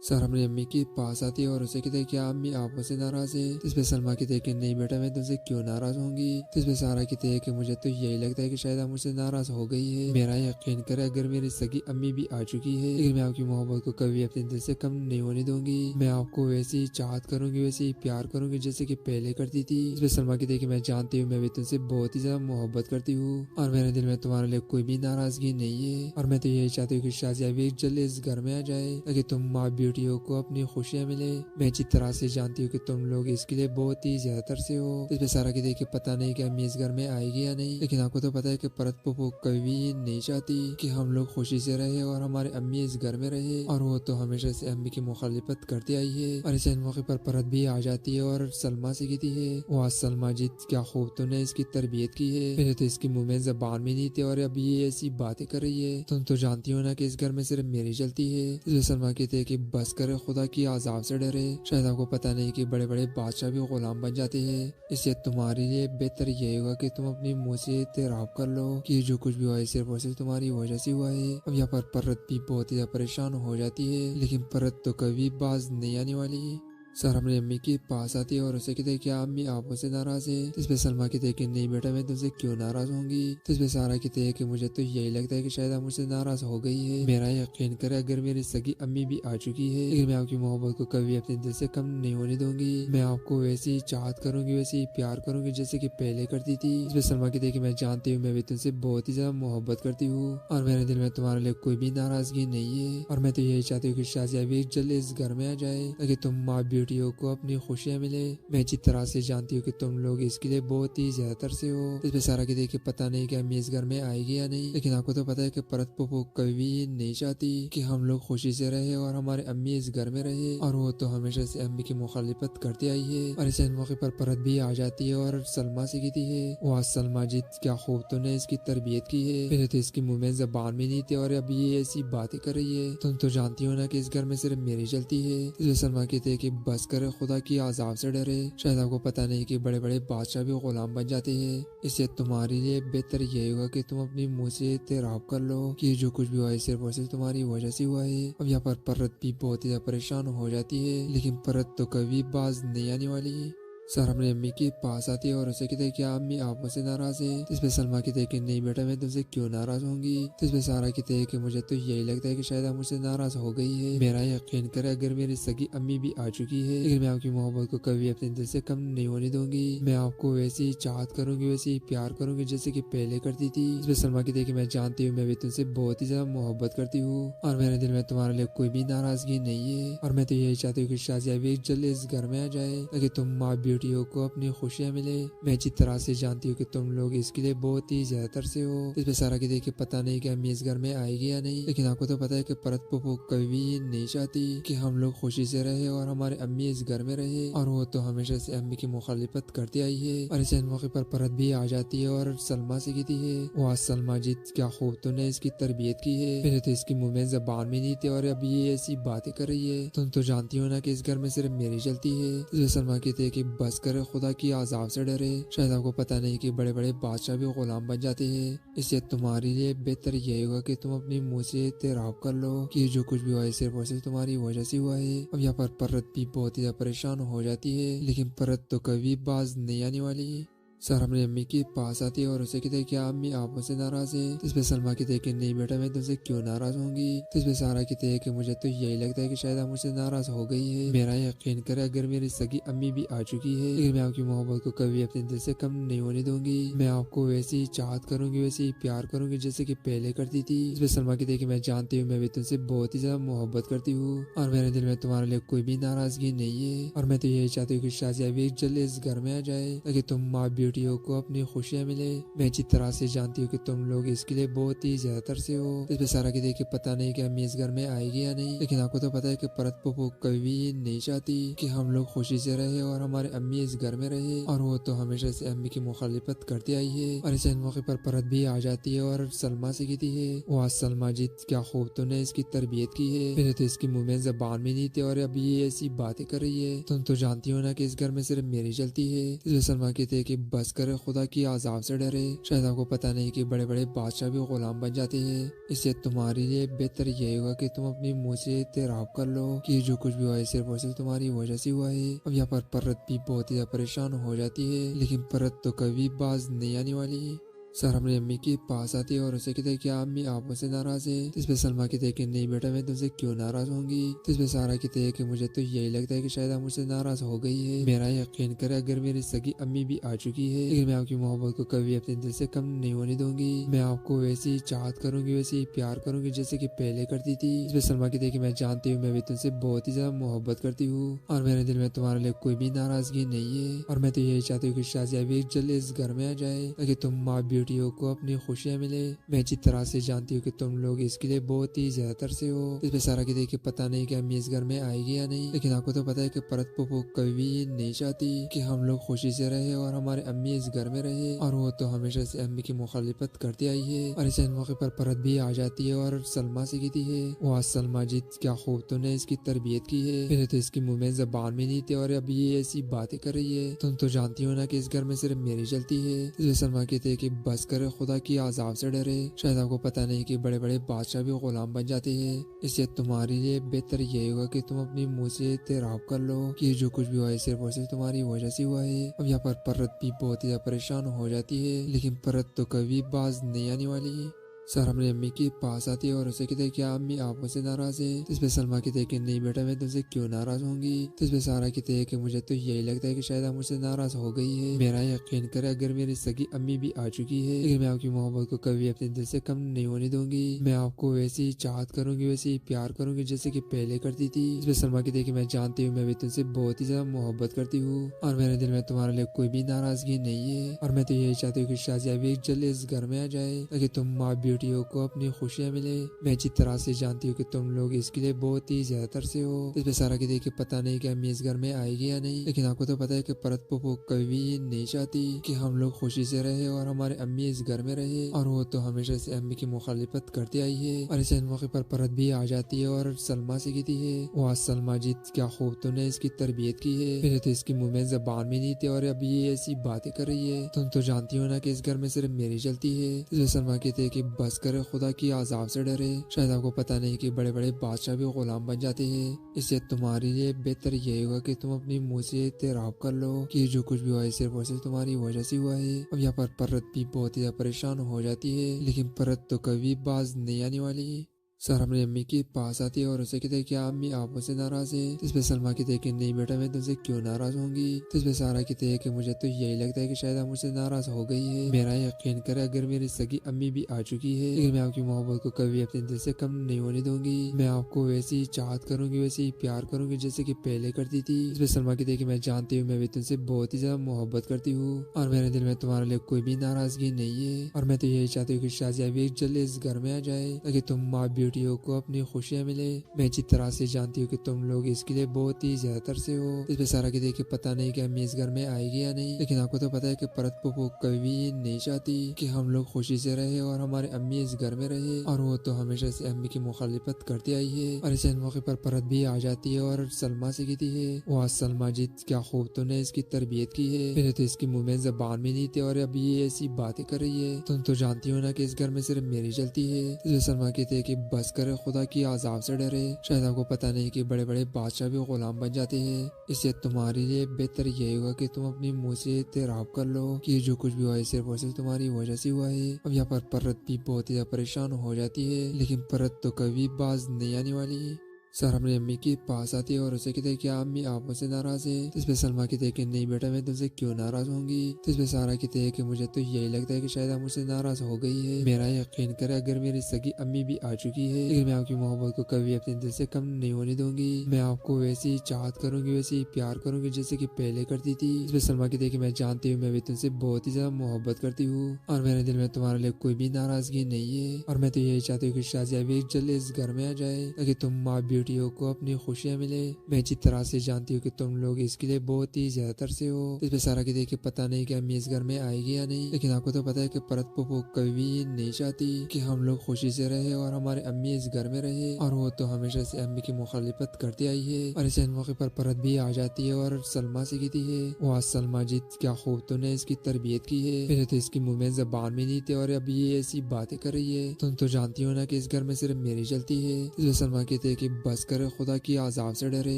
سر اپنی امی کے پاس آتی ہے اور اسے کہتے ہیں کیا امی آپ مجھ سے ناراض ہے؟ اس پہ سلما کہتے ہیں کہ نہیں بیٹا میں تم سے کیوں ناراض ہوں گی؟ اس پہ سارا کہتے ہیں کہ مجھے تو یہی لگتا ہے کہ شاید آپ مجھ سے ناراض ہو گئی ہے، میرا یقین کرے اگر میری سگی امی بھی آ چکی ہے لیکن میں آپ کی محبت کو کبھی اپنے دل سے کم نہیں ہونے دوں گی، میں آپ کو ویسے ہی چاہت کروں گی، ویسے ہی پیار کروں گی جیسے کہ پہلے کرتی تھی۔ اس پہ سلما کہتے ہیں کہ میں جانتی ہوں میں بھی تم سے بہت ہی زیادہ محبت کرتی ہوں اور میرے دل میں تمہارے لیے کوئی بھی ناراضگی نہیں ہے، اور میں تو یہی چاہتی ہوں کہ شازیہ بھی جلد اس گھر میں آ جائے تاکہ تم ماں بیٹیوں کو اپنی خوشیاں ملے۔ میں اچھی طرح سے جانتی ہوں کہ تم لوگ اس کے لیے بہت ہی زیادہ ترسے ہو۔ اس پہ سارا کہتے ہیں کہ پتہ نہیں کہ امی اس گھر میں آئے گی یا نہیں، لیکن آپ کو تو پتا ہے کہ پرت پپو کبھی بھی نہیں چاہتی کہ ہم لوگ خوشی سے رہے اور ہمارے امی اس گھر میں رہے، اور وہ تو ہمیشہ سے امی کی مخالفت کرتی آئی ہے۔ اور اس موقع پر پرت بھی آ جاتی ہے اور سلما سے کہتی ہے وہ سلما جی کیا خوب تو نے اس کی تربیت کی ہے، پہلے تو اس کی منہ میں زبان بھی نہیں تھی اور اب یہ ایسی باتیں کر رہی ہے، تم تو جانتی ہو نا کہ اس گھر میں صرف میری چلتی ہے۔ اس پہ سلما کہتے ہیں کہ بس کرے، خدا کی عذاب سے ڈرے، شاید آپ کو پتہ نہیں کہ بڑے بڑے بادشاہ بھی غلام بن جاتے ہیں، اس سے تمہارے لیے بہتر یہ ہوگا کہ تم اپنی منہ سے اعتراف کر لو کہ جو کچھ بھی ہوا ہے صرف اور صرف تمہاری وجہ سے ہوا ہے۔ اب یہاں پر پرت بھی بہت ہی زیادہ پریشان ہو جاتی ہے لیکن پرت تو کبھی باز نہیں آنے والی۔ سر اپنی امی کے پاس آتی ہے اور اسے کہتے ہیں کیا امی آپ مجھ سے ناراض ہے؟ اس پہ سلما کہتے ہیں کہ نہیں بیٹا میں تم سے کیوں ناراض ہوں گی؟ اس پہ سارا کہتے ہیں کہ مجھے تو یہی لگتا ہے کہ شاید آپ مجھ سے ناراض ہو گئی ہے، میرا یقین کرے اگر میری سگی امی بھی آ چکی ہے لیکن میں آپ کی محبت کو کبھی اپنے دل سے کم نہیں ہونے دوں گی، میں آپ کو ویسے ہی چاہت کروں گی، ویسے ہی پیار کروں گی جیسے کہ پہلے کرتی تھی۔ اس پہ سلما کہتے ہیں کہ میں جانتی ہوں میں بھی تم سے بہت ہی زیادہ محبت کرتی ہوں اور میرے دل میں تمہارے لیے کوئی بھی ناراضگی نہیں ہے، اور میں تو یہی چاہتی ہوں کہ شازیہ بھی جلد اس گھر میں آ جائے تاکہ تم ماں بیٹیوں کو اپنی خوشیاں ملے۔ میں اچھی طرح سے جانتی ہوں کہ تم لوگ اس کے لیے بہت ہی زیادہ ترسے ہو۔ اس پہ سارا کہتے ہیں کہ پتہ نہیں کہ امی اس گھر میں آئے گی یا نہیں، لیکن آپ کو تو پتہ ہے کہ پرت پپو کبھی بھی نہیں چاہتی کہ ہم لوگ خوشی سے رہے اور ہمارے امی اس گھر میں رہے، اور وہ تو ہمیشہ سے امی کی مخالفت کرتی آئی ہے۔ اور اس موقع پر پرت بھی آ جاتی ہے اور سلما سے کہتی ہے وہ سلما جی کیا خوب تو نے اس کی تربیت کی ہے، پہلے تو اس کی منہ میں زبان بھی نہیں تھی اور اب یہ ایسی باتیں کر رہی ہے، تم تو جانتی ہو نا کہ اس گھر میں صرف میری چلتی ہے۔ اس لیے سلما کہتے ہیں کہ بس کرے، خدا کی عذاب سے ڈرے، شاید آپ کو پتہ نہیں کہ بڑے بڑے بادشاہ بھی غلام بن جاتے ہیں، اس سے تمہارے لیے بہتر یہ ہوگا کہ تم اپنی منہ سے اعتراف کر لو کہ جو کچھ بھی ہوا ہے صرف اور صرف تمہاری وجہ سے ہوا ہے۔ اب یہاں پر پرت بھی بہت ہی زیادہ پریشان ہو جاتی ہے لیکن پرت تو کبھی باز نہیں آنے والی۔ سر اپنی امی کے پاس آتی ہے اور اسے کہتے ہیں کیا امی آپ مجھ سے ناراض ہے؟ اس پہ سلما کہتے ہیں کہ نہیں بیٹا میں تم سے کیوں ناراض ہوں گی؟ اس پہ سارا کہتے ہیں کہ مجھے تو یہی لگتا ہے کہ شاید آپ مجھ سے ناراض ہو گئی ہے، میرا یقین کرے اگر میری سگی امی بھی آ چکی ہے لیکن میں آپ کی محبت کو کبھی اپنے دل سے کم نہیں ہونے دوں گی، میں آپ کو ویسے ہی چاہت کروں گی، ویسے ہی پیار کروں گی جیسے کہ پہلے کرتی تھی۔ اس پہ سلما کہتے ہیں کہ میں جانتی ہوں میں بھی تم سے بہت ہی زیادہ محبت کرتی ہوں اور میرے دل میں تمہارے لیے کوئی بھی ناراضگی نہیں ہے، اور میں تو یہی چاہتی ہوں کہ شازیہ بھی جلد اس گھر میں آ جائے تاکہ تم ماں بیٹیوں کو اپنی خوشیاں ملے۔ میں اچھی طرح سے جانتی ہوں کہ تم لوگ اس کے لیے بہت ہی زیادہ ترسے ہو۔ اس پہ سارا کہتے ہیں کہ پتہ نہیں کہ امی اس گھر میں آئے گی یا نہیں، لیکن آپ کو تو پتہ ہے کہ پرت پپو کبھی بھی نہیں چاہتی کہ ہم لوگ خوشی سے رہے اور ہمارے امی اس گھر میں رہے، اور وہ تو ہمیشہ سے امی کی مخالفت کرتی آئی ہے۔ اور اس موقع پر پرت بھی آ جاتی ہے اور سلما سے کہتی ہے وہ سلما جی کیا خوب تو نے اس کی تربیت کی ہے، پہلے تو اس کی منہ میں زبان بھی نہیں تھی اور اب یہ ایسی باتیں کر رہی ہے، تم تو جانتی ہو نا کہ اس گھر میں صرف میری چلتی ہے۔ اس پہ سلما کہتے ہیں کہ بس کرے، خدا کی عذاب سے ڈرے، شاید آپ کو پتہ نہیں کہ بڑے بڑے بادشاہ بھی غلام بن جاتے ہیں، اس سے تمہارے لیے بہتر یہ ہوگا کہ تم اپنی منہ سے اعتراف کر لو کہ جو کچھ بھی ہوا ہے صرف اور صرف تمہاری وجہ سے ہوا ہے۔ اب یہاں پر پرت بھی بہت ہی زیادہ پریشان ہو جاتی ہے لیکن پرت تو کبھی باز نہیں آنے والی۔ سر اپنی امی کے پاس آتی ہے اور اسے کہتے ہیں کیا امی آپ مجھ سے ناراض ہے؟ اس پہ سلما کہتے ہیں کہ نہیں بیٹا میں تم سے کیوں ناراض ہوں گی؟ اس پہ سارا کہتے ہیں کہ مجھے تو یہی لگتا ہے کہ شاید آپ مجھ سے ناراض ہو گئی ہے، میرا یقین کرے اگر میری سگی امی بھی آ چکی ہے لیکن میں آپ کی محبت کو کبھی اپنے دل سے کم نہیں ہونے دوں گی، میں آپ کو ویسے ہی چاہت کروں گی، ویسے ہی پیار کروں گی جیسے کہ پہلے کرتی تھی۔ اس پہ سلما کہتے ہیں کہ میں جانتی ہوں میں بھی تم سے بہت ہی زیادہ محبت کرتی ہوں اور میرے دل میں تمہارے لیے کوئی بھی ناراضگی نہیں ہے، اور میں تو یہی چاہتی ہوں کہ شازیہ بھی جلد اس گھر میں آ جائے تاکہ تم ماں بیٹیوں کو اپنی خوشیاں ملے۔ میں اچھی طرح سے جانتی ہوں کہ تم لوگ اس کے لیے بہت ہی زیادہ ترسے ہو۔ اس پہ سارا کہتے ہیں کہ پتہ نہیں کہ امی اس گھر میں آئے گی یا نہیں، لیکن آپ کو تو پتہ ہے کہ پرت پپو کبھی بھی نہیں چاہتی کہ ہم لوگ خوشی سے رہے اور ہمارے امی اس گھر میں رہے، اور وہ تو ہمیشہ سے امی کی مخالفت کرتی آئی ہے۔ اور اس موقع پر پرت بھی آ جاتی ہے اور سلما سے کہتی ہے وہ سلما جی کیا خوب تو نے اس کی تربیت کی ہے، پہلے تو اس کی منہ میں زبان بھی نہیں تھی اور اب یہ ایسی باتیں کر رہی ہے، تم تو جانتی ہو نا کہ اس گھر میں صرف میری چلتی ہے۔ اس لیے سلما کہتے ہیں کہ بس بس کرے خدا کی عذاب سے ڈرے. شاید آپ کو پتہ نہیں کہ بڑے بڑے بادشاہ بھی غلام بن جاتے ہیں. اس سے تمہارے لیے بہتر یہ ہوگا کہ تم اپنی منہ سے اعتراف کر لو کہ جو کچھ بھی ہوا ہے صرف اور صرف تمہاری وجہ سے ہوا ہے. اب یہاں پر پرت بھی بہت ہی پریشان ہو جاتی ہے لیکن پرت تو کبھی باز نہیں آنے والی. سر اپنی امی کے پاس آتی ہے اور اسے کہتے ہیں کہ امی آپ مجھ سے ناراض ہے. اس پہ سلما کہتے ہیں کہ نہیں بیٹا میں تم سے کیوں ناراض ہوں گی. اس پہ سارا کہتے ہیں کہ مجھے تو یہی لگتا ہے کہ شاید آپ مجھ سے ناراض ہو گئی ہے. میرا یقین کرے اگر میری سگی امی بھی آ چکی ہے لیکن میں آپ کی محبت کو کبھی اپنے دل سے کم نہیں ہونے دوں گی. میں آپ کو ویسی چاہت کروں گی ویسی پیار کروں گی جیسے کہ پہلے کرتی تھی. اس پہ سلما کہتے ہیں کہ میں جانتی ہوں میں بھی تم سے بہت ہی زیادہ محبت کرتی ہوں اور میرے دل میں تمہارے لیے کوئی بھی ناراضگی نہیں ہے اور میں تو یہی چاہتی ہوں کہ شازیہ بھی جلد اس گھر میں آ جائے تاکہ تم ماں بیٹیوں کو اپنی خوشیاں ملے. میں اچھی طرح سے جانتی ہوں کہ تم لوگ اس کے لیے بہت ہی زیادہ ترسے ہو. اس پہ سارا کہتے ہیں کہ پتہ نہیں کہ امی اس گھر میں آئے گی یا نہیں لیکن آپ کو تو پتہ ہے کہ پرت پھوپھو کبھی نہیں چاہتی کہ ہم لوگ خوشی سے رہے اور ہمارے امی اس گھر میں رہے اور وہ تو ہمیشہ سے امی کی مخالفت کرتی آئی ہے. اور اس موقع پر پرت بھی آ جاتی ہے اور سلما سے کہتی ہے وہ سلما جی کیا خوب تو نے اس کی تربیت کی ہے. پہلے تو اس کی منہ میں زبان میں نہیں تھے اور اب یہ ایسی باتیں کر رہی ہے. تم تو جانتی ہو نا کہ اس گھر میں صرف میری چلتی ہے. اس لیے سلما کہتے ہیں کہ بس کرے خدا کی عذاب سے ڈرے. شاید آپ کو پتہ نہیں کہ بڑے بڑے بادشاہ بھی غلام بن جاتے ہیں. اس سے تمہارے لیے بہتر یہ ہوگا کہ تم اپنی منہ سے اعتراف کر لو کہ جو کچھ بھی ہوا ہے صرف اور صرف تمہاری وجہ سے ہوا ہے. اب یہاں پر پرت بھی بہت ہی پریشان ہو جاتی ہے لیکن پرت تو کبھی باز نہیں آنے والی. سر اپنی امی کے پاس آتی ہے اور اسے کہتے ہیں کہ امی آپ مجھ سے ناراض ہے. اس پہ سلما کہتے ہیں کہ نہیں بیٹا میں تم سے کیوں ناراض ہوں گی. اس پہ سارا کہتے ہیں کہ مجھے تو یہی لگتا ہے کہ شاید آپ مجھ سے ناراض ہو گئی ہے. میرا یقین کرے اگر میری سگی امی بھی آ چکی ہے لیکن میں آپ کی محبت کو کبھی اپنے دل سے کم نہیں ہونے دوں گی. میں آپ کو ویسی چاہت کروں گی ویسی پیار کروں گی جیسے کہ پہلے کرتی تھی. اس پہ سلما کہتے ہیں کہ میں جانتی ہوں میں بھی تم سے بہت ہی زیادہ محبت کرتی ہوں اور میرے دل میں تمہارے لیے کوئی بھی ناراضگی نہیں ہے اور میں تو یہی چاہتی ہوں کہ شازیہ بھی جلد اس گھر میں آ جائے تاکہ تم ماں بیٹیوں کو اپنی خوشیاں ملے. میں اچھی طرح سے جانتی ہوں کہ تم لوگ اس کے لیے بہت ہی زیادہ ترسے ہو. اس پہ سارا کہتے ہیں کہ پتہ نہیں کہ امی اس گھر میں آئے گی یا نہیں لیکن آپ کو تو پتہ ہے کہ پرت پھوپھو کبھی نہیں چاہتی کہ ہم لوگ خوشی سے رہے اور ہمارے امی اس گھر میں رہے اور وہ تو ہمیشہ سے امی کی مخالفت کرتی آئی ہے. اور اس موقع پر پرت بھی آ جاتی ہے اور سلما سے کہتی ہے وہ سلما جی کیا خوب تو نے اس کی تربیت کی ہے. پہلے تو اس کی منہ میں زبان میں نہیں تھے اور اب یہ ایسی باتیں کر رہی ہے. تم تو جانتی ہو نا کہ اس گھر میں صرف میری چلتی ہے. اس لیے سلما کہتے ہیں کہ بس کرے خدا کی عذاب سے ڈرے. شاید آپ کو پتہ نہیں کہ بڑے بڑے بادشاہ بھی غلام بن جاتے ہیں. اس سے تمہارے لیے بہتر یہ ہوگا کہ تم اپنی منہ سے اعتراف کر لو کہ جو کچھ بھی ہوا ہے صرف اور صرف تمہاری وجہ سے ہوا ہے. اب یہاں پر پرت بھی بہت ہی پریشان ہو جاتی ہے لیکن پرت تو کبھی باز نہیں آنے والی. سر اپنی امی کے پاس آتی ہے اور اسے کہتے ہیں کہ امی آپ مجھ سے ناراض ہے. اس پہ سلما کہتے ہیں کہ نہیں بیٹا میں تم سے کیوں ناراض ہوں گی. اس پہ سارا کہتے ہیں کہ مجھے تو یہی لگتا ہے کہ شاید آپ مجھ سے ناراض ہو گئی ہے. میرا یقین کرے اگر میری سگی امی بھی آ چکی ہے لیکن میں آپ کی محبت کو کبھی اپنے دل سے کم نہیں ہونے دوں گی. میں آپ کو ویسی چاہت کروں گی ویسی پیار کروں گی جیسے کہ پہلے کرتی تھی. اس پہ سلما کہتے ہیں کہ میں جانتی ہوں میں بھی تم سے بہت ہی زیادہ محبت کرتی ہوں اور میرے دل میں تمہارے لیے کوئی بھی ناراضگی نہیں ہے اور میں تو یہی چاہتی ہوں کہ شازیہ بھی جلد اس گھر میں آ جائے تاکہ تم ماں بیٹیوں کو اپنی خوشیاں ملے. میں اچھی طرح سے جانتی ہوں کہ تم لوگ اس کے لیے بہت ہی زیادہ ترسے ہو. اس پہ سارا کہتے ہیں کہ پتہ نہیں کہ امی اس گھر میں آئے گی یا نہیں لیکن آپ کو تو پتہ ہے کہ پرت پھوپھو کبھی نہیں چاہتی کہ ہم لوگ خوشی سے رہے اور ہمارے امی اس گھر میں رہے اور وہ تو ہمیشہ سے امی کی مخالفت کرتی آئی ہے. اور اس موقع پر پرت بھی آ جاتی ہے اور سلما سے کہتی ہے وہ سلما جی کیا خوب تو نے اس کی تربیت کی ہے. پہلے تو اس کی منہ میں زبان میں نہیں تھے اور اب یہ ایسی باتیں کر رہی ہے. تم تو جانتی ہو نا کہ اس گھر میں صرف میری چلتی ہے. اس لیے سلما کہتے ہیں کہ بس کرے خدا کی عذاب سے ڈرے. شاید آپ کو پتہ نہیں کہ بڑے بڑے بادشاہ بھی غلام بن جاتے ہیں. اس سے تمہارے لیے بہتر یہ ہوگا کہ تم اپنی منہ سے اعتراف کر لو کہ جو کچھ بھی ہوا ہے صرف اور صرف تمہاری وجہ سے ہوا ہے. اب یہاں پر پرت بھی بہت ہی پریشان ہو جاتی ہے لیکن پرت تو کبھی باز نہیں آنے والی. سر اپنی امی کے پاس آتی ہے اور اسے کہتے ہیں کہ امی آپ مجھ سے ناراض ہے. اس پہ سلما کہتے ہیں کہ نہیں بیٹا میں تم سے کیوں ناراض ہوں گی. اس پہ سارا کہتے ہیں کہ مجھے تو یہی لگتا ہے کہ شاید آپ مجھ سے ناراض ہو گئی ہے. میرا یقین کرے اگر میری سگی امی بھی آ چکی ہے لیکن میں آپ کی محبت کو کبھی اپنے دل سے کم نہیں ہونے دوں گی. میں آپ کو ویسی چاہت کروں گی ویسی پیار کروں گی جیسے کہ پہلے کرتی تھی. اس پہ سلما کہتے ہیں کہ میں جانتی ہوں میں بھی تم سے بہت ہی زیادہ محبت کرتی ہوں اور میرے دل میں تمہارے لیے کوئی بھی ناراضگی نہیں ہے اور میں تو یہی چاہتی ہوں کہ شازیہ بھی جلد اس گھر میں آ جائے تاکہ تم ماں بیٹیوں کو اپنی خوشیاں ملے، میں اچھی طرح سے جانتی ہوں کہ تم لوگ اس کے لیے بہت ہی زیادہ ترسے ہو۔ اس پہ سارا کی دیکھ پتا نہیں کہ امی اس گھر میں آئے گی یا نہیں، لیکن آپ کو تو پتا ہے کہ پرت پھوپھو کبھی بھی نہیں چاہتی کہ ہم لوگ خوشی سے رہے اور ہمارے امی اس گھر میں رہے، اور وہ تو ہمیشہ سے امی کی مخالفت کرتی آئی ہے۔ اور اسے موقع پر پرت بھی آ جاتی ہے اور سلما سے کہتی ہے، وہ سلما جی کیا خوب تو نے اس کی تربیت کی ہے، پہلے تو اس کی منہ میں زبان بھی نہیں تھے اور اب یہ ایسی باتیں کر رہی ہے، تم تو جانتی ہو نا کہ اس گھر میں صرف میری چلتی ہے۔ اس میں سلما کہتے ہیں کہ بس کرے، خدا کی عذاب سے ڈرے،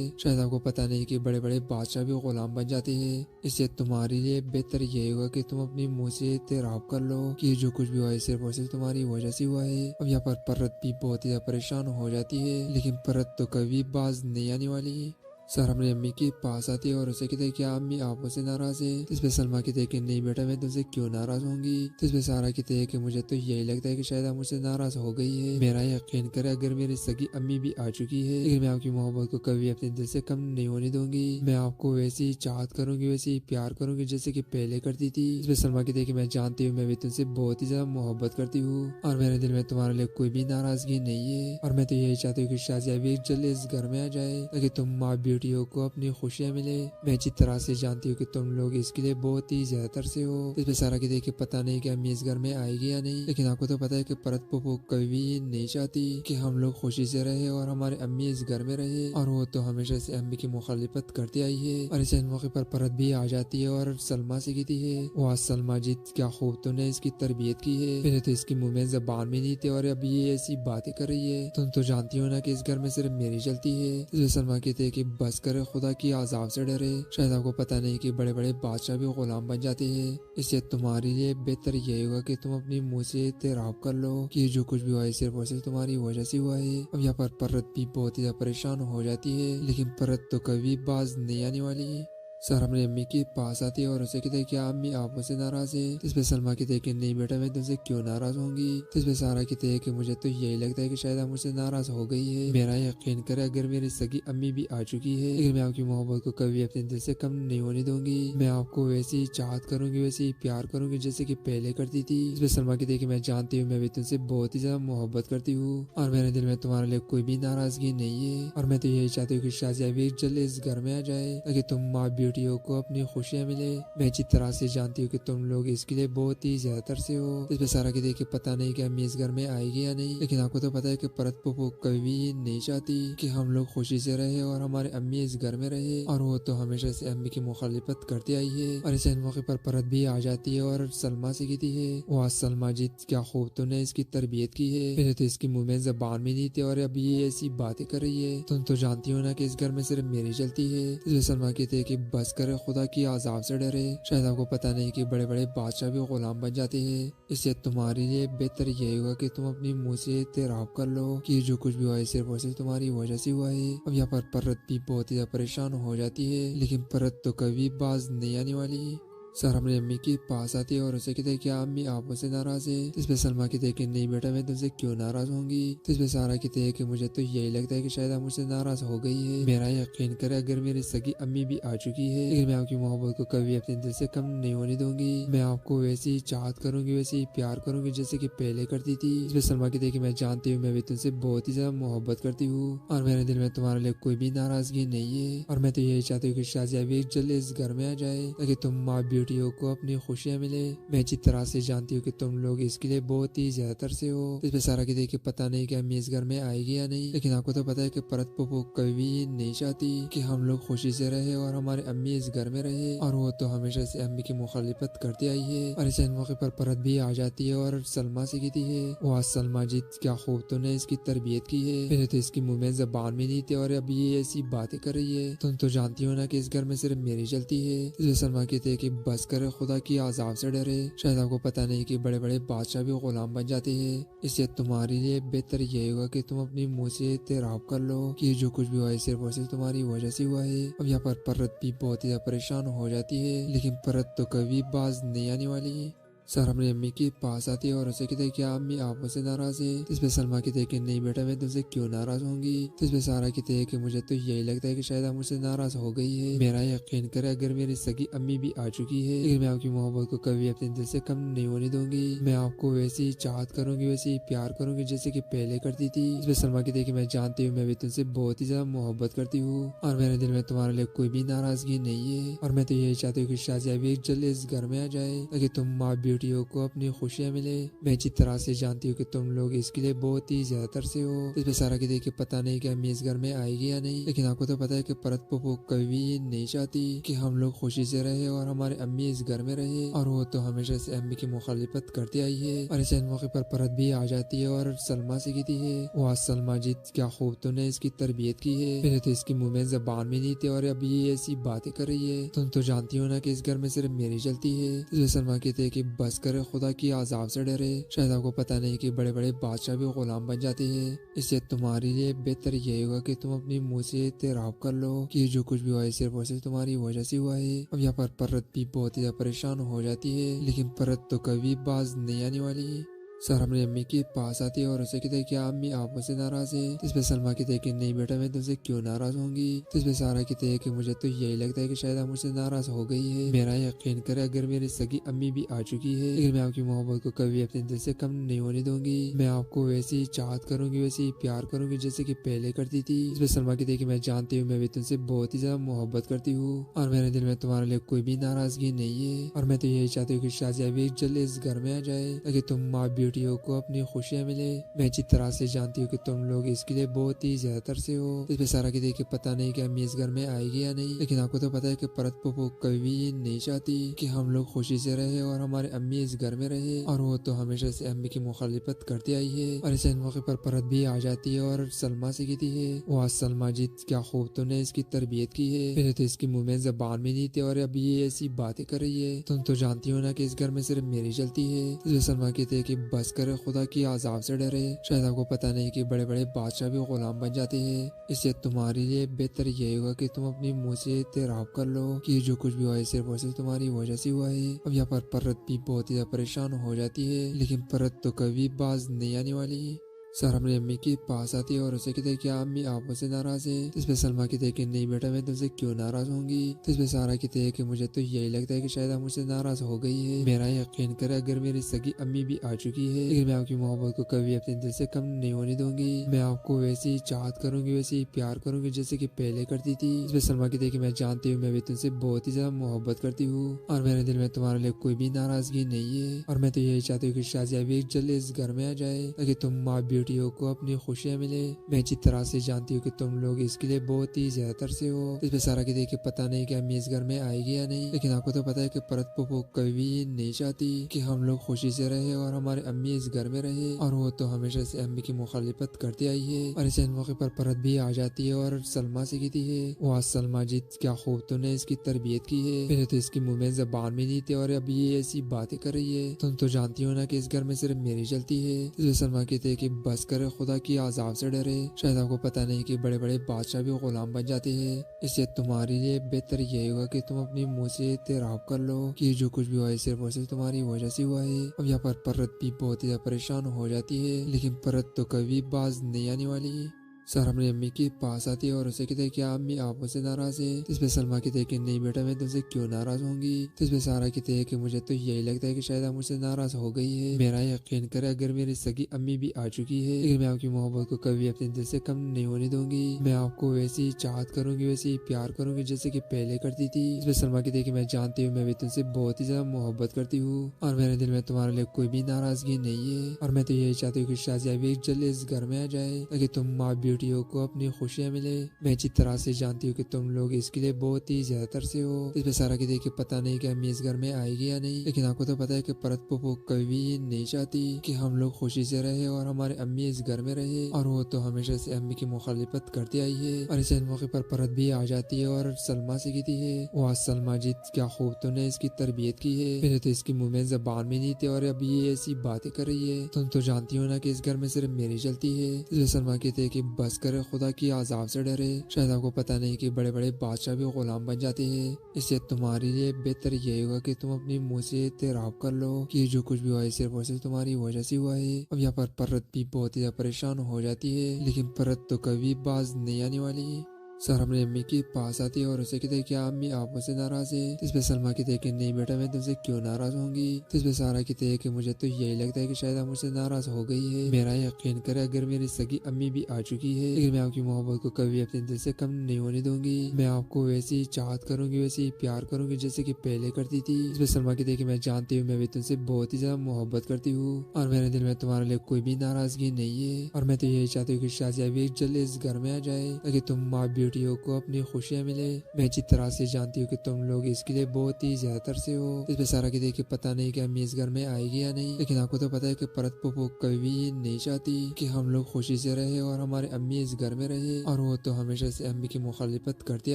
شاید آپ کو پتا نہیں کہ بڑے بڑے بادشاہ بھی غلام بن جاتے ہیں، اس سے تمہارے لیے بہتر یہ ہوگا کہ تم اپنی منہ سے اعتراف کر لو کہ جو کچھ بھی ہوا ہے صرف اور صرف تمہاری وجہ سے ہوا ہے۔ اب یہاں پر پرت بھی بہت ہی زیادہ پریشان ہو جاتی ہے، لیکن پرت تو کبھی باز نہیں آنے والی۔ سارا اپنی امی کے پاس آتی ہے اور اسے کہتے ہیں کیا امی آپ مجھ سے ناراض ہے؟ اس پہ سلما کہتے ہیں کہ نہیں بیٹا، میں تم سے کیوں ناراض ہوں گی؟ اس پہ سارا کہتے ہیں کہ مجھے تو یہی لگتا ہے کہ شاید آپ مجھ سے ناراض ہو گئی ہے، میرا یقین کرے اگر میری سگی امی بھی آ چکی ہے، لیکن میں آپ کی محبت کو کبھی اپنے دل سے کم نہیں ہونے دوں گی، میں آپ کو ویسی چاہت کروں گی، ویسی پیار کروں گی جیسے کہ پہلے کرتی تھی۔ اس پہ سلما کہتے ہیں کہ میں جانتی ہوں میں بھی تم سے بہت ہی زیادہ محبت کرتی ہوں اور میرے دل میں تمہارے لیے کوئی بھی ناراضگی نہیں ہے، اور میں تو یہی چاہتی ہوں کہ شازیہ بھی جلد اس گھر میں آ جائے تاکہ تم ماں بیٹیوں کو اپنی خوشیاں ملے، میں اچھی طرح سے جانتی ہوں کہ تم لوگ اس کے لیے بہت ہی زیادہ ترسے ہو۔ اس پہ سارا کی دیکھ پتا نہیں کہ امی اس گھر میں آئے گی یا نہیں، لیکن آپ کو تو پتا ہے کہ پرت پھوپھو کبھی بھی نہیں چاہتی کہ ہم لوگ خوشی سے رہے اور ہمارے امی اس گھر میں رہے، اور وہ تو ہمیشہ سے امی کی مخالفت کرتی آئی ہے۔ اور اس موقع پر پرت بھی آ جاتی ہے اور سلما سے کہتی ہے، وہ سلما جی کیا خوب تو نے اس کی تربیت کی ہے، پہلے تو اس کی منہ میں زبان بھی نہیں تھے اور اب یہ ایسی باتیں کر رہی ہے، تم تو جانتی ہو نا کہ اس گھر میں صرف میری چلتی ہے۔ اس میں سلما کہتے ہیں کہ بس کرے، خدا کی عذاب سے ڈرے، شاید آپ کو پتا نہیں کہ بڑے بڑے بادشاہ بھی غلام بن جاتے ہیں، اس سے تمہارے لیے بہتر یہ ہوگا کہ تم اپنی منہ سے اعتراف کر لو کہ جو کچھ بھی ہوا ہے صرف اور صرف تمہاری وجہ سے ہوا ہے۔ اب یہاں پر پرت بھی بہت ہی زیادہ پریشان ہو جاتی ہے، لیکن پرت تو کبھی باز نہیں آنے والی۔ سارا اپنی امی کے پاس آتی ہے اور اسے کہتے ہیں کیا امی آپ مجھ سے ناراض ہے؟ اس پہ سلما کہتے ہیں کہ نہیں بیٹا، میں تم سے کیوں ناراض ہوں گی؟ اس پہ سارا کہتے ہیں کہ مجھے تو یہی لگتا ہے کہ شاید آپ مجھ سے ناراض ہو گئی ہے، میرا یقین کرے اگر میری سگی امی بھی آ چکی ہے، لیکن میں آپ کی محبت کو کبھی اپنے دل سے کم نہیں ہونے دوں گی، میں آپ کو ویسی چاہت کروں گی، ویسی پیار کروں گی جیسے کہ پہلے کرتی تھی۔ اس پہ سلما کہتے ہیں کہ میں جانتی ہوں میں بھی تم سے بہت ہی زیادہ محبت کرتی ہوں اور میرے دل میں تمہارے لیے کوئی بھی ناراضگی نہیں ہے، اور میں تو یہی چاہتی ہوں کہ شازیہ بھی جلد اس گھر میں آ جائے تاکہ تم ماں بیٹیوں کو اپنی خوشیاں ملے، میں اچھی طرح سے جانتی ہوں کہ تم لوگ اس کے لیے بہت ہی زیادہ ترسے ہو۔ اس پہ سارا کہتے ہیں کہ پتا نہیں کہ امی اس گھر میں آئے گی یا نہیں، لیکن آپ کو تو پتا ہے کہ پرت پھوپھو کبھی بھی نہیں چاہتی کہ ہم لوگ خوشی سے رہے اور ہمارے امی اس گھر میں رہے، اور وہ تو ہمیشہ سے امی کی مخالفت کرتی آئی ہے۔ اور اس موقع پر پرت بھی آ جاتی ہے اور سلما سے کہتی ہے، وہ سلما جی کیا خوب تو نے اس کی تربیت کی ہے، پہلے تو اس کی منہ میں زبان بھی نہیں تھے اور اب یہ ایسی باتیں کر رہی ہے، تم تو جانتی ہو نا کہ اس گھر میں صرف میری چلتی ہے۔ اس میں سلما کہتے ہیں کہ بس کرے، خدا کی عذاب سے ڈرے، شاید آپ کو پتا نہیں کہ بڑے بڑے بادشاہ بھی غلام بن جاتے ہیں، اس سے تمہارے لیے بہتر یہ ہوگا کہ تم اپنی منہ سے اعتراف کر لو کہ جو کچھ بھی ہوا ہے صرف اور صرف تمہاری وجہ سے ہوا ہے۔ اب یہاں پر پرت بھی بہت ہی زیادہ پریشان ہو جاتی ہے، لیکن پرت تو کبھی باز نہیں آنے والی۔ سارا اپنی امی کے پاس آتی ہے اور اسے کہتے ہیں کیا امی آپ مجھ سے ناراض ہے؟ اس پہ سلما کہتے ہیں کہ نہیں بیٹا، میں تم سے کیوں ناراض ہوں گی؟ اس پہ سارا کہتے ہیں کہ مجھے تو یہی لگتا ہے کہ شاید آپ مجھ سے ناراض ہو گئی ہے، میرا یقین کرے اگر میری سگی امی بھی آ چکی ہے، لیکن میں آپ کی محبت کو کبھی اپنے دل سے کم نہیں ہونے دوں گی، میں آپ کو ویسی چاہت کروں گی، ویسی پیار کروں گی جیسے کہ پہلے کرتی تھی۔ اس پہ سلما کہتے ہیں کہ میں جانتی ہوں میں بھی تم سے بہت ہی زیادہ محبت کرتی ہوں اور میرے دل میں تمہارے لیے کوئی بھی ناراضگی نہیں ہے، اور میں تو یہی چاہتی ہوں کہ شازیہ بھی جلد اس گھر میں آ جائے تاکہ تم ماں بیٹیوں کو اپنی خوشیاں ملے، میں اچھی طرح سے جانتی ہوں کہ تم لوگ اس کے لیے بہت ہی زیادہ ترسے ہو۔ اس پہ سارا کہتے ہیں کہ پتا نہیں کہ امی اس گھر میں آئے گی یا نہیں، لیکن آپ کو تو پتا ہے کہ پرت پھوپھو کبھی بھی نہیں چاہتی کہ ہم لوگ خوشی سے رہے اور ہمارے امی اس گھر میں رہے، اور وہ تو ہمیشہ سے امی کی مخالفت کرتی آئی ہے۔ اور اس موقع پر پرت بھی آ جاتی ہے اور سلما سے کہتی ہے، وہ سلما جی کیا خوب تو نے اس کی تربیت کی ہے، پہلے تو اس کی منہ میں زبان بھی نہیں تھے اور اب یہ ایسی باتیں کر رہی ہے، تم تو جانتی ہو نا کہ اس گھر میں صرف میری چلتی ہے۔ اس میں سلما کہتے ہیں کہ بس کرے، خدا کی عذاب سے ڈرے، شاید آپ کو پتا نہیں کہ بڑے بڑے بادشاہ بھی غلام بن جاتے ہیں، اس سے تمہارے لیے بہتر یہ ہوگا کہ تم اپنی منہ سے اعتراف کر لو کہ جو کچھ بھی ہوا ہے صرف اور صرف تمہاری وجہ سے ہوا ہے۔ اب یہاں پر پرت بھی بہت ہی زیادہ پریشان ہو جاتی ہے، لیکن پرت تو کبھی باز نہیں آنے والی۔ سارا اپنی امی کے پاس آتی ہے اور اسے کہتے ہیں کیا امی آپ مجھ سے ناراض ہے؟ اس پہ سلما کہتے ہیں کہ نہیں بیٹا میں تم سے کیوں ناراض ہوں گی؟ اس پہ سارا کہتے ہیں کہ مجھے تو یہی لگتا ہے کہ شاید آپ مجھ سے ناراض ہو گئی ہے، میرا یقین کرے اگر میری سگی امی بھی آ چکی ہے لیکن میں آپ کی محبت کو کبھی اپنے دل سے کم نہیں ہونے دوں گی، میں آپ کو ویسی چاہت کروں گی، ویسی پیار کروں گی جیسے کہ پہلے کرتی تھی۔ اس پہ سلما کہتے ہیں کہ میں جانتی ہوں میں بھی تم سے بہت ہی زیادہ محبت کرتی ہوں اور میرے دل میں تمہارے لیے کوئی بھی ناراضگی نہیں ہے، اور میں تو یہی چاہتی ہوں کہ شازیہ بھی جلد اس گھر میں آ جائے تاکہ تم ماں بیٹیوں کو اپنی خوشیاں ملے۔ میں اچھی طرح سے جانتی ہوں کہ تم لوگ اس کے لیے بہت ہی زیادہ ترسے ہو۔ اس پہ سارا کہتے کہ پتہ نہیں کہ امی اس گھر میں آئے گی یا نہیں، لیکن آپ کو تو پتا ہے کہ پرت پپو کبھی بھی یہ نہیں چاہتی کہ ہم لوگ خوشی سے رہے اور ہمارے امی اس گھر میں رہے، اور وہ تو ہمیشہ سے امی کی مخالفت کرتی آئی ہے۔ اور اسے موقع پر پرت بھی آ جاتی ہے اور سلما سے کہتی ہے واہ سلما جی کیا خوب تو نے اس کی تربیت کی ہے، پہلے تو اس کی منہ میں زبان بھی نہیں تھی اور اب یہ ایسی باتیں کر رہی ہے، تم تو جانتی ہو نا کہ اس گھر میں صرف میری چلتی ہے۔ اس سلما کہتے ہیں کہ بس کرے خدا کی عذاب سے ڈرے، شاید آپ کو پتا نہیں کہ بڑے بڑے بادشاہ بھی غلام بن جاتے ہیں، اس سے تمہارے لیے بہتر یہی ہوگا کہ تم اپنی منہ سے اعتراف کر لو کہ جو کچھ بھی ہوا ہے صرف اور صرف تمہاری وجہ سے ہوا ہے۔ اب یہاں پر پرت بھی بہت ہی زیادہ پریشان ہو جاتی ہے لیکن پرت تو کبھی باز نہیں آنے والی۔ سارا اپنی امی کے پاس آتی ہے اور اسے کہتے ہیں کیا امی آپ مجھ سے ناراض ہے؟ اس پہ سلما کہتے ہیں کہ نہیں بیٹا میں تم سے کیوں ناراض ہوں گی؟ اس پہ سارا کہتے ہیں کہ مجھے تو یہی لگتا ہے کہ شاید آپ مجھ سے ناراض ہو گئی ہے، میرا یقین کرے اگر میری سگی امی بھی آ چکی ہے لیکن میں آپ کی محبت کو کبھی اپنے دل سے کم نہیں ہونے دوں گی، میں آپ کو ویسی چاہت کروں گی، ویسی پیار کروں گی جیسے کہ پہلے کرتی تھی۔ اس پہ سلما کہتے ہیں کہ میں جانتی ہوں میں بھی تم سے بہت ہی زیادہ محبت کرتی ہوں اور میرے دل میں تمہارے لیے کوئی بھی ناراضگی نہیں ہے، اور میں تو یہی چاہتی ہوں کہ شازیہ بھی جلد اس گھر میں آ جائے تاکہ تم ماں بیٹیوں کو اپنی خوشیاں ملے۔ میں اچھی طرح سے جانتی ہوں کہ تم لوگ اس کے لیے بہت ہی زیادہ ترسے ہو۔ اس پہ سارا کہتے ہیں کہ پتہ نہیں کہ امی اس گھر میں آئے گی یا نہیں، لیکن آپ کو تو پتا ہے کہ پرت پپو کبھی بھی یہ نہیں چاہتی کہ ہم لوگ خوشی سے رہے اور ہمارے امی اس گھر میں رہے، اور وہ تو ہمیشہ سے امی کی مخالفت کرتی آئی ہے۔ اور اسے موقع پر پرت بھی آ جاتی ہے اور سلما سے کہتی ہے واہ سلما جی کیا خوب تو نے اس کی تربیت کی ہے، پہلے تو اس کی منہ میں زبان بھی نہیں تھی اور اب یہ ایسی باتیں کر رہی ہے، تم تو جانتی ہو نا کہ اس گھر میں صرف میری چلتی ہے۔ سلما کہتے ہیں کہ بس کرے خدا کی عذاب سے ڈرے، شاید آپ کو پتا نہیں کہ بڑے بڑے بادشاہ بھی غلام بن جاتے ہیں، اس سے تمہارے لیے بہتر یہی ہوگا کہ تم اپنی منہ سے اعتراف کر لو کہ جو کچھ بھی ہوا ہے صرف اور صرف تمہاری وجہ سے ہوا ہے۔ اب یہاں پر پرت بھی بہت ہی زیادہ پریشان ہو جاتی ہے لیکن پرت تو کبھی باز نہیں آنے والی۔ سارا اپنی امی کے پاس آتی ہے اور اسے کہتے ہیں کیا امی آپ مجھ سے ناراض ہے؟ اس پہ سلما کہتے ہیں کہ نہیں بیٹا میں تم سے کیوں ناراض ہوں گی؟ اس پہ سارا کہتے ہیں کہ مجھے تو یہی لگتا ہے کہ شاید آپ مجھ سے ناراض ہو گئی ہے، میرا یقین کرے اگر میری سگی امی بھی آ چکی ہے لیکن میں آپ کی محبت کو کبھی اپنے دل سے کم نہیں ہونے دوں گی، میں آپ کو ویسی چاہت کروں گی، ویسی پیار کروں گی جیسے کہ پہلے کرتی تھی۔ اس پہ سلما کہتے ہیں کہ میں جانتی ہوں میں بھی تم سے بہت ہی زیادہ محبت کرتی ہوں اور میرے دل میں تمہارے لیے کوئی بھی ناراضگی نہیں ہے، اور میں تو یہی چاہتی ہوں کہ شازیہ بھی جلد اس گھر میں آ جائے تاکہ تم ماں بیٹیوں کو اپنی خوشیاں ملے۔ میں اچھی طرح سے جانتی ہوں کہ تم لوگ اس کے لیے بہت ہی زیادہ ترسے ہو۔ اس پہ سارا کہتے ہیں کہ پتہ نہیں کہ امی اس گھر میں آئے گی یا نہیں، لیکن آپ کو تو پتا ہے کہ پرت پپو کبھی بھی یہ نہیں چاہتی کہ ہم لوگ خوشی سے رہے اور ہمارے امی اس گھر میں رہے، اور وہ تو ہمیشہ سے امی کی مخالفت کرتی آئی ہے۔ اور اسے موقع پر پرت بھی آ جاتی ہے اور سلما سے کہتی ہے واہ سلما جی کیا خوب تو نے اس کی تربیت کی ہے، پہلے تو اس کی منہ میں زبان بھی نہیں تھی اور اب یہ ایسی باتیں کر رہی ہے، تم تو جانتی ہو نا کہ اس گھر میں صرف میری چلتی ہے۔ سلما کہتے ہیں کہ بس کرے خدا کی عذاب سے ڈرے، شاید آپ کو پتا نہیں کہ بڑے بڑے بادشاہ بھی غلام بن جاتے ہیں، اس سے تمہارے لیے بہتر یہی ہوگا کہ تم اپنی منہ سے اعتراف کر لو کہ جو کچھ بھی ہوا ہے صرف اور صرف تمہاری وجہ سے ہوا ہے۔ اب یہاں پر پرت بھی بہت ہی زیادہ پریشان ہو جاتی ہے لیکن پرت تو کبھی باز نہیں آنے والی۔ سارا اپنی امی کے پاس آتی ہے اور اسے کہتے ہیں کیا امی آپ مجھ سے ناراض ہے؟ اس پہ سلما کہتے ہیں کہ نہیں بیٹا میں تم سے کیوں ناراض ہوں گی؟ اس پہ سارا کہتے ہیں کہ مجھے تو یہی لگتا ہے کہ شاید آپ مجھ سے ناراض ہو گئی ہے، میرا یقین کرے اگر میری سگی امی بھی آ چکی ہے لیکن میں آپ کی محبت کو کبھی اپنے دل سے کم نہیں ہونے دوں گی، میں آپ کو ویسی چاہت کروں گی، ویسی پیار کروں گی جیسے کہ پہلے کرتی تھی۔ اس پہ سلما کہتے ہیں کہ میں جانتی ہوں میں بھی تم سے بہت ہی زیادہ محبت کرتی ہوں اور میرے دل میں تمہارے لیے کوئی بھی ناراضگی نہیں ہے، اور میں تو یہی چاہتی ہوں کہ شازیہ بھی جلد اس گھر میں آ جائے تاکہ تم ماں بیٹیوں کو اپنی خوشیاں ملے۔ میں اچھی طرح سے جانتی ہوں کہ تم لوگ اس کے لیے بہت ہی زیادہ ترسے ہو۔ اس پہ سارا کہتے ہیں کہ پتہ نہیں کہ امی اس گھر میں آئے گی یا نہیں، لیکن آپ کو تو پتا ہے کہ پرت پپو کبھی بھی یہ نہیں چاہتی کہ ہم لوگ خوشی سے رہے اور ہمارے امی اس گھر میں رہے، اور وہ تو ہمیشہ سے امی کی مخالفت کرتی آئی ہے۔ اور اسے موقع پر پرت بھی آ جاتی ہے اور سلما سے کہتی ہے واہ سلما جی کیا خوب تو نے اس کی تربیت کی ہے، پہلے تو اس کی منہ میں زبان بھی نہیں تھی اور اب یہ ایسی باتیں کر رہی ہے، تم تو جانتی ہو نا کہ اس گھر میں صرف میری چلتی ہے۔ سلما کہتے ہیں کہ بس کرے خدا کی عذاب سے ڈرے. شاید آپ کو پتہ نہیں کہ بڑے بڑے بادشاہ بھی غلام بن جاتے ہیں. اس سے تمہارے لیے بہتر یہی ہوگا کہ تم اپنی منہ سے اعتراف کر لو کہ جو کچھ بھی ہوا ہے صرف اور صرف تمہاری وجہ سے ہوا ہے. اب یہاں پر پرت بھی بہت ہی زیادہ پریشان ہو جاتی ہے، لیکن پرت تو کبھی باز نہیں آنے والی. سر اپنی امی کے پاس آتی ہے اور اسے کہتے ہیں کیا امی آپ مجھ سے ناراض ہے؟ اس پہ سلما کہتے ہیں کہ نہیں بیٹا میں تم سے کیوں ناراض ہوں گی. اس پہ سارا کہتے ہیں کہ مجھے تو یہی لگتا ہے کہ شاید آپ مجھ سے ناراض ہو گئی ہے. میرا یقین کرے اگر میری سگی امی بھی آ چکی ہے لیکن میں آپ کی محبت کو کبھی اپنے دل سے کم نہیں ہونے دوں گی. میں آپ کو ویسی چاہت کروں گی، ویسی پیار کروں گی جیسے کہ پہلے کرتی تھی. اس پہ سلما کہتے ہیں کہ میں جانتی ہوں میں بھی تم سے بہت ہی زیادہ محبت کرتی ہوں اور میرے دل میں تمہارے لیے کوئی بھی ناراضگی نہیں ہے. اور میں تو یہی چاہتی ہوں کہ شازیہ بھی جلد اس گھر میں آ جائے تاکہ تم ماں بیٹیوں کو اپنی خوشیاں ملے. میں اچھی طرح سے جانتی ہوں کہ تم لوگ اس کے لیے بہت ہی زیادہ ترسے ہو. اس پہ سارا کہتے ہیں کہ پتہ نہیں کہ امی اس گھر میں آئے گی یا نہیں، لیکن آپ کو تو پتہ ہے کہ پرت پھوپھو کبھی یہ نہیں چاہتی کہ ہم لوگ خوشی سے رہے اور ہمارے امی اس گھر میں رہے، اور وہ تو ہمیشہ سے امی کی مخالفت کرتی